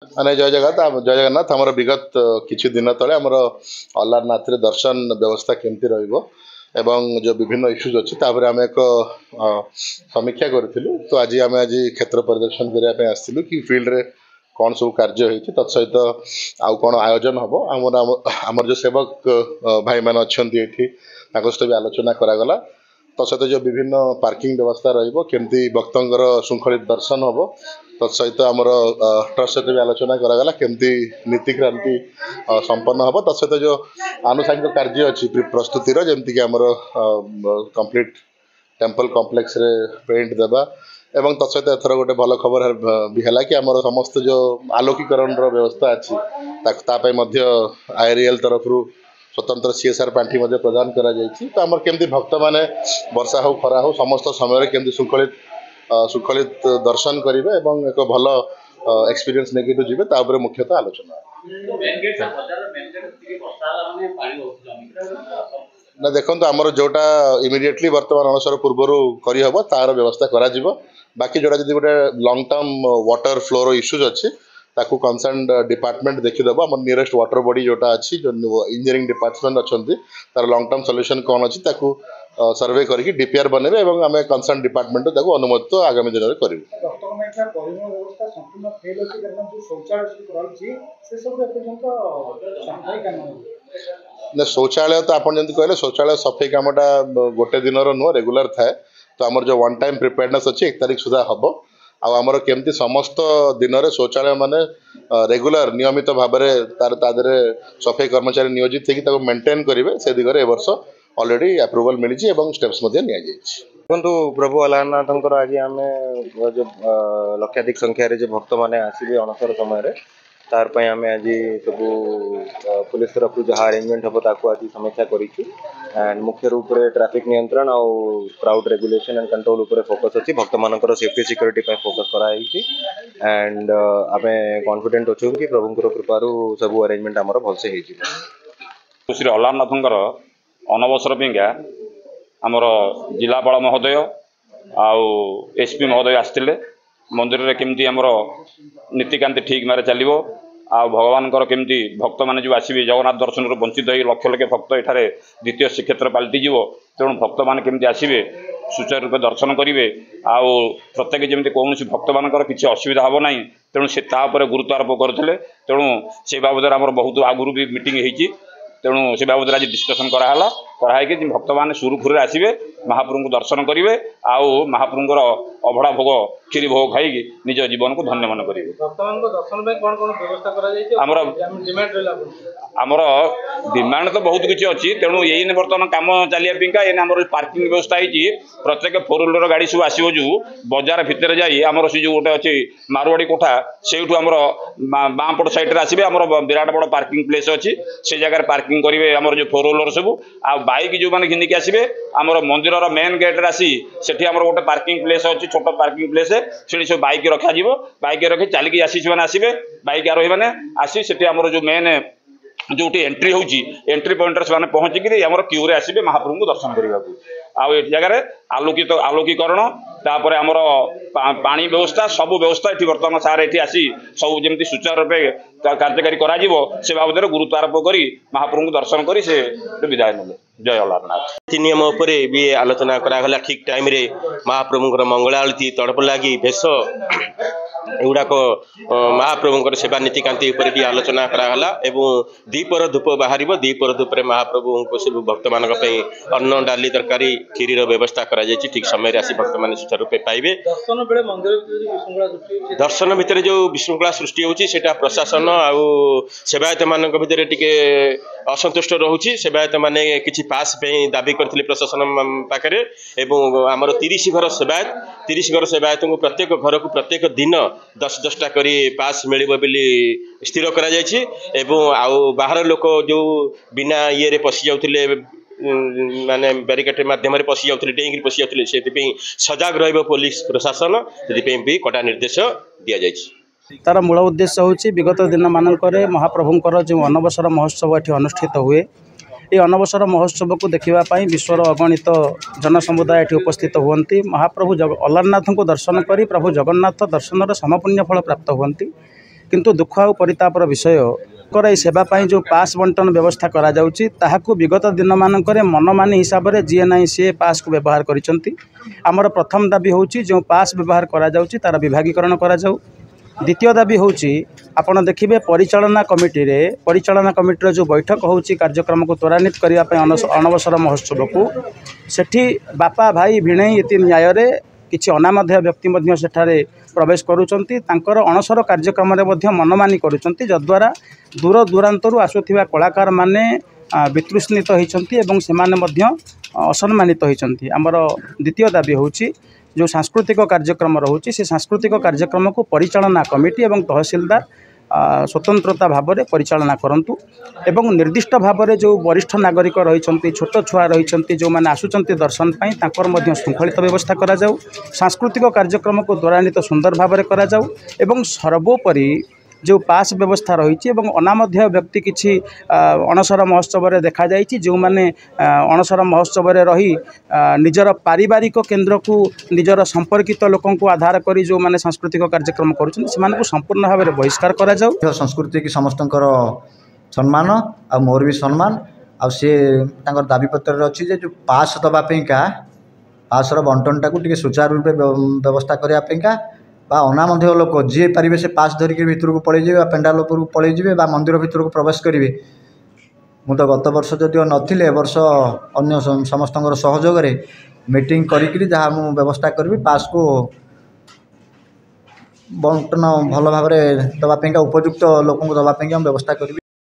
ମାନେ ଜୟ ଜଗନ୍ନାଥ ଆମର ବିଗତ କିଛି ଦିନ ତଳେ ଆମର ଅଲାରନାଥରେ ଦର୍ଶନ ବ୍ୟବସ୍ଥା କେମିତି ରହିବ ଏବଂ ଯେଉଁ ବିଭିନ୍ନ ଇସ୍ୟୁଜ୍ ଅଛି ତାପରେ ଆମେ ଏକ ସମୀକ୍ଷା କରିଥିଲୁ। ତ ଆଜି କ୍ଷେତ୍ର ପରିଦର୍ଶନ କରିବା ପାଇଁ ଆସିଥିଲୁ କି ଫିଲ୍ଡରେ କ'ଣ ସବୁ କାର୍ଯ୍ୟ ହେଇଛି ତତ୍ ସହିତ ଆଉ କ'ଣ ଆୟୋଜନ ହେବ। ଆମର ଯେଉଁ ସେବକ ଭାଇମାନେ ଅଛନ୍ତି ଏଠି ତାଙ୍କ ସହିତ ବି ଆଲୋଚନା କରାଗଲା। ତା ସହିତ ଯେଉଁ ବିଭିନ୍ନ ପାର୍କିଂ ବ୍ୟବସ୍ଥା ରହିବ କେମିତି ଭକ୍ତଙ୍କର ଶୃଙ୍ଖଳିତ ଦର୍ଶନ ହେବ ତତ୍ ସହିତ ଆମର ଟ୍ରଷ୍ଟ ସହିତ ବି ଆଲୋଚନା କରାଗଲା କେମିତି ନୀତିକ୍ରାନ୍ତି ସମ୍ପନ୍ନ ହେବ। ତା ସହିତ ଯେଉଁ ଆନୁଷାଙ୍ଗିକ କାର୍ଯ୍ୟ ଅଛି ପ୍ରସ୍ତୁତିର ଯେମିତିକି ଆମର କମ୍ପ୍ଲିଟ୍ ଟେମ୍ପଲ କମ୍ପ୍ଲେକ୍ସରେ ପେଣ୍ଟ ଦେବା ଏବଂ ତା ସହିତ ଏଥର ଗୋଟେ ଭଲ ଖବର ବି ହେଲା କି ଆମର ସମସ୍ତ ଯେଉଁ ଆଲୋକୀକରଣର ବ୍ୟବସ୍ଥା ଅଛି ତା ପାଇଁ ମଧ୍ୟ IREL ତରଫରୁ स्वतंत्र CSR पांठि प्रदान तो आमर केमती भक्त माने वर्षा हो खरा हो समस्त समय केमती सुखलित दर्शन करेंगे और एक भल एक्सपीरियंस नेगेटिव जीवे मुख्यतः आलोचना ना देखो आमर जोटा इमिडिएटली वर्तमान अणसर पूर्वर करहब तार व्यवस्था करा बाकी जोटा जब गोटे long term water floor issues अच्छी ताकू कंसर्न डिपार्टमेंट देखीदेव आम नियरेस्ट वाटर बॉडी जोटा अच्छी जो इंजीनियरिंग डिपार्टमेंट अच्छा तार लॉन्ग टर्म सॉल्यूशन कौन अच्छी ताकू सर्वे करके DPR बनइबे और आम कंसर्न डिपार्टमेंट ताकू अनुमोदित आगामी दिन में करूँ। शौचालय तो आपन जंती कहले शौचालय सफाई कामटा गोटे दिन नुह रेगुलर थाए तो आमर जो वन टाइम प्रिपेयरनेस अच्छी 1 तारिख सुधा हम आमर केमती समस्त दिन में शौचालय माने रेगुलर नियमित भाव में तार सफाई कर्मचारी नियोजित होकर मेंटेन करेंगे से दिगरे वर्ष ऑलरेडी अप्रूवल मिली स्टेप्स देखो प्रभु अलारनाथ आज आम जो लक्षाधिक संख्यार जो भक्त मैंने आसवे अणसर समय तार आम आज सब पुलिस तरफ जहाँ अरेंजमेंट हम आज समीक्षा एंड मुख्य रूप से ट्रैफिक नियंत्रण और क्राउड रेगुलेशन एंड कंट्रोल उपर फोकस अच्छी भक्त मानकर सेफ्टी सिक्योरिटी पर फोकस कराई एंड आम कॉन्फिडेंट अच्छु कि प्रभु कृपार सब अरेंजमेंट आमर भलसे श्री अलारनाथ अनवसर पिंगा आमर जिलापाल महोदय आउ SP महोदय आसते मंदिर में केमती आमर नीतिकांति ठीक मारे चलो आ भगवान केमती भक्त मैंने जो आसवे जगन्नाथ दर्शन वंचित हो लक्ष लक्ष भक्त एठारे द्वितीय श्रीक्षेत्र पलटि तेणु भक्त मैंने केमती आसवे सुचारू रूप दर्शन करेंगे आउ प्रत्येक जमी कौन भक्त मान किसी असुविधा हम ना तेणु से गुरुत्व आरोप करते तेणु से बाबद आम बहुत आगुरी भी मीटिंग होती तेणु से बाबद आज डिस्कसन कराई भक्त मैंने सुरुखुरु आसवे महाप्रभु को दर्शन करेंगे आउ महाप्रभुर अभड़ा भोग क्षीरी भोग खाई निज जीवन को धन्य मन करेंगे। आमर डिमांड तो बहुत किसी अच्छी तेणु ये बर्तमान कम चलिया ये आम पार्किंग व्यवस्था होती प्रत्येक 4 व्हीलर गाड़ी सब आसो जो बजार भितर जा से जो गोटे अच्छी मारवाड़ी कोठा से बाँपट साइड्रे आसवे आम विराट बड़ पार्किंग प्लेस अच्छी से जगह पार्किंग करेंगे आम जो 4 व्हीलर सब आ बाइक जो मैंने घिनिक आसवे आम मंदिर मेन गेट्रे आसी से गोटे पार्किंग प्लेस अच्छी छोट पार्किंग प्लेस से सब बाइक रखा बाइक रखी चलिकी आसी से आसवे बाइक आरोही मैंने आसी से जो मेन जो एंट्री होची एंट्री पॉइंट से पहुँचिक क्यूरे आसवे महाप्रभु को दर्शन करने को आउ जगार आलोकित आलोकीकरण तापर आमर पानी व्यवस्था सब व्यवस्था ये बर्तमान सार ये आसी सब जमी सुचारू रूपे कार्यकारी करा से बाबद गुरुत्व आरोप कर महाप्रभु को दर्शन कर विदाय ने जय अलारनाथ नियम उपर भी आलोचना करागला ठीक टाइम रे महाप्रभुंर मंगला आलती तड़प लगी भेष एगुड़ाक महाप्रभुंर सेवा नीतिकांति उपर भी आलोचना करागला एवं दीपर धूप बाहर दीपर धूप महाप्रभु सब भक्त मान अन्न डाली तरकारी क्षीर व्यवस्था करा ठीक समय आसी भक्त मैंने सुचारू रूपे पाइबे। दर्शन भितर जो विशृंखला सृष्टि होती प्रशासन आउ सेवायत मान भितर टिके असंतुष्ट रोचे सेवायत मैंने किसी पास दाबी करते प्रशासन पाखे आमर 30 घर सेवायत को प्रत्येक घर को प्रत्येक दिन 10-10टा करी पास मिल स्थिर करा आउ बाहर लोक जो बिना ये पशि जाते माने बैरिकेड माध्यम पशि जाते डेंगी पशि जाते से सजग पुलिस प्रशासन से भी कड़ा निर्देश दि जाए। तार मूल उद्देश्य हूँ विगत दिन मानक महाप्रभुंर जो अनवसर महोत्सव ये अनुष्ठित हुए ये अनवसर महोत्सव को देखापी विश्वर अगणित जनसमुदाय ये उपस्थित हुंती महाप्रभु अलारनाथ को दर्शन कर प्रभु जगन्नाथ दर्शन समपुण्य फल प्राप्त हुंती किंतु दुख और परितापर विषय कर सेवा जो पास बंटन व्यवस्था करा जाउची ताहाकु विगत दिन मानक मनमानी हिसाब से जी ना सी पास को व्यवहार करिसेंती। आमर प्रथम दाबी होची जो पास व्यवहार करा जाउची तार विभागीकरण करा जाउ। द्वितीय दाबी होची आपण देखिबे परिचालना कमिटी जो बैठक होची कार्यक्रम को त्वरान्वित करने अनवसर महोत्सव को सेठी बापा भाई भिणई इति न्याय रे किछि अनामध्य व्यक्ति सेठारे प्रवेश करुचंती तांकर अणसर कार्यक्रम मनमानी करुचंती जद्वारा दूर दूरांतरू आसुथिबा कलाकार माने वितृष्णित होइचंती एवं सेमाने असम्मानित होइचंती। आमर द्वितीय दाबी होची जो सांस्कृतिक कार्यक्रम रोचे से सांस्कृतिक कार्यक्रम को परिचालना कमिटी एवं तहसीलदार स्वतंत्रता भाव में परिचालना करंतु एवं निर्दिष्ट भाव में जो वरिष्ठ नागरिक रही छोट छुआ रही जो मैंने आसुचंती दर्शन पाई तांकर मध्य श्रृंखलित व्यवस्था करा जाऊ। सांस्कृतिक कार्यक्रम को त्वरान्वित सुंदर भाव में करा जाऊ एवं सर्वोपरि जो पास व्यवस्था रही अनामध्य व्यक्ति किसी अणसर महोत्सव में देखा जाइए जो मैंने अणसर महोत्सव में रही निजर पारिवारिक केन्द्र को निजर संपर्कित लोकों को आधार करी जो मैंने सांस्कृतिक कार्यक्रम कर संपूर्ण भाव में बहिष्कार करा जाऊ। संस्कृति की समस्त सम्मान आ मोर भी सम्मान आसे दाबी पत्र अच्छी जो पास दवापाई पासर बंटन टाक सुचारू रूपे व्यवस्था करने बा अनामध्य लोक जी पारे से पास धरिक भितर को पलि जाए पेंडाल उपर पलि जाए मंदिर भितर को प्रवेश करेंगे। मु तो गत वर्ष जदिव नथिले ए वर्ष अन्य समस्त सहयोग मीटिंग करी जहाँ मु व्यवस्था करी पास को बंटन भल भाव दवापाई उपयुक्त लोक दवापाई व्यवस्था करी।